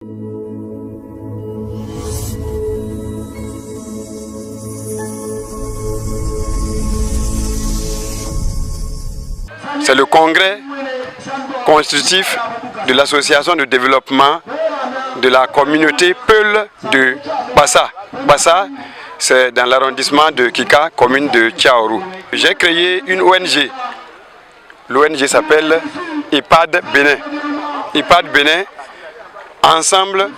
C'est le congrès constitutif de l'association de développement de la communauté Peul de Bassa. Bassa, c'est dans l'arrondissement de Kika, commune de Tiaourou. J'ai créé une ONG. L'ONG s'appelle EHPAD Bénin. EHPAD Bénin, ensemble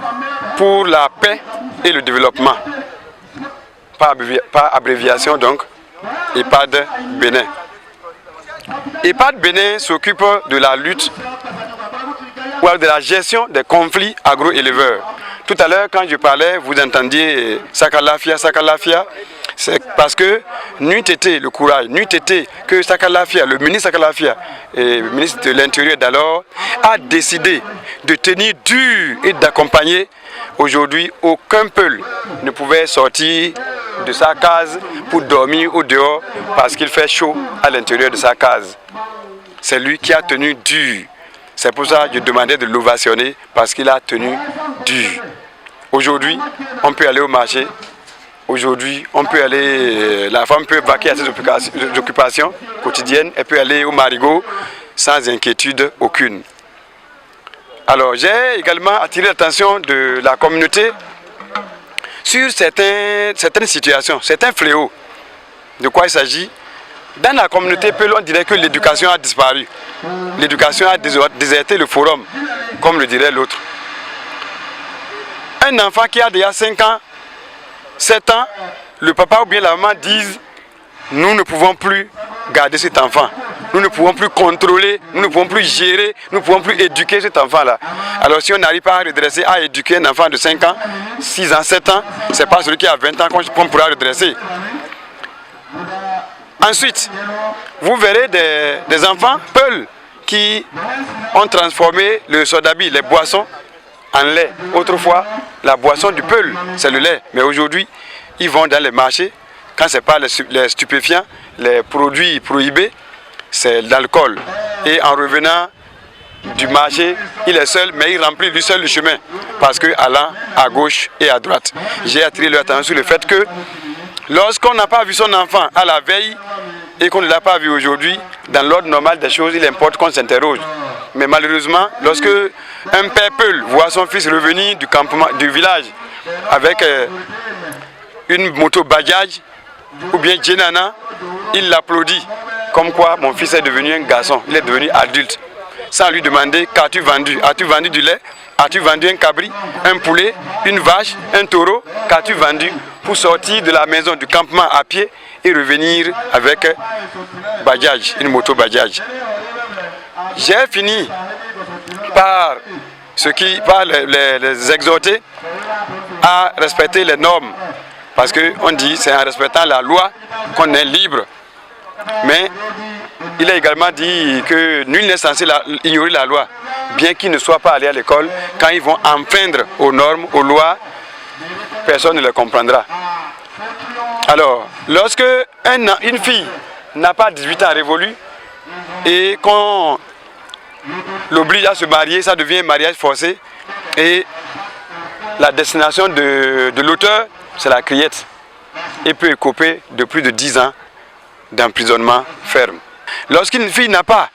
pour la paix et le développement. Par abréviation donc, EHPAD Bénin. EHPAD Bénin s'occupe de la lutte ou de la gestion des conflits agro-éleveurs. Tout à l'heure, quand je parlais, vous entendiez Sakalafia, Sakalafia. C'est parce que n'eût été le courage, n'eût été que Sakalafia, le ministre Sakalafia, et le ministre de l'Intérieur d'alors, a décidé de tenir dur et d'accompagner. Aujourd'hui, aucun Peul ne pouvait sortir de sa case pour dormir au dehors parce qu'il fait chaud à l'intérieur de sa case. C'est lui qui a tenu dur. C'est pour ça que je demandais de l'ovationner parce qu'il a tenu dur. Aujourd'hui, on peut aller au marché. Aujourd'hui, on peut aller, la femme peut vaquer à ses occupations quotidiennes. Elle peut aller au marigot sans inquiétude aucune. Alors, j'ai également attiré l'attention de la communauté sur certaines situations, certains fléaux. De quoi il s'agit? Dans la communauté Peul, on dirait que l'éducation a disparu. L'éducation a déserté le forum, comme le dirait l'autre. Un enfant qui a déjà 5 ans, 7 ans, le papa ou bien la maman disent « Nous ne pouvons plus garder cet enfant. Nous ne pouvons plus contrôler, nous ne pouvons plus gérer, nous ne pouvons plus éduquer cet enfant-là. » Alors si on n'arrive pas à redresser, à éduquer un enfant de 5 ans, 6 ans, 7 ans, ce n'est pas celui qui a 20 ans qu'on pourra redresser. Ensuite, vous verrez des enfants Peul qui ont transformé le sodabi, les boissons, en lait. Autrefois, la boisson du Peul, c'est le lait. Mais aujourd'hui, ils vont dans les marchés. Quand ce n'est pas les stupéfiants, les produits prohibés, c'est l'alcool. Et en revenant du marché, il est seul, mais il remplit lui seul le chemin. Parce que allant à gauche et à droite. J'ai attiré leur attention sur le fait que lorsqu'on n'a pas vu son enfant à la veille et qu'on ne l'a pas vu aujourd'hui, dans l'ordre normal des choses, il importe qu'on s'interroge. Mais malheureusement, lorsque un père Peul voit son fils revenir du campement, du village avec une moto Bajaj ou bien Djenana, il l'applaudit. Comme quoi mon fils est devenu un garçon, il est devenu adulte. Sans lui demander qu'as-tu vendu? As-tu vendu du lait? As-tu vendu un cabri, un poulet, une vache, un taureau? Qu'as-tu vendu pour sortir de la maison, du campement à pied et revenir avec Bajaj, une moto Bajaj? J'ai fini par les exhorter à respecter les normes. Parce qu'on dit c'est en respectant la loi qu'on est libre. Mais il a également dit que nul n'est censé ignorer la loi. Bien qu'ils ne soient pas allés à l'école, quand ils vont enfreindre aux normes, aux lois, personne ne les comprendra. Alors, lorsque une fille n'a pas 18 ans révolus et qu'on l'oblige à se marier, ça devient un mariage forcé. Et la destination de l'auteur, c'est la criette. Il peut écoper de plus de 10 ans d'emprisonnement ferme. Lorsqu'une fille n'a pas,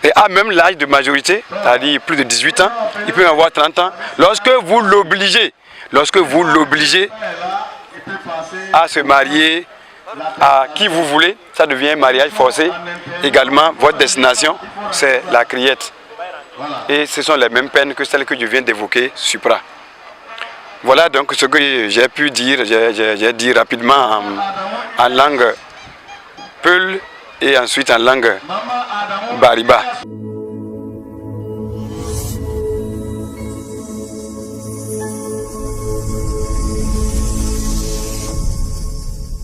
et a même l'âge de majorité, c'est-à-dire plus de 18 ans, il peut avoir 30 ans, lorsque vous l'obligez à se marier à qui vous voulez, ça devient un mariage forcé. Également, votre destination, c'est la criette. Et ce sont les mêmes peines que celles que je viens d'évoquer, supra. Voilà donc ce que j'ai pu dire, j'ai dit rapidement en langue Peul et ensuite en langue Bariba.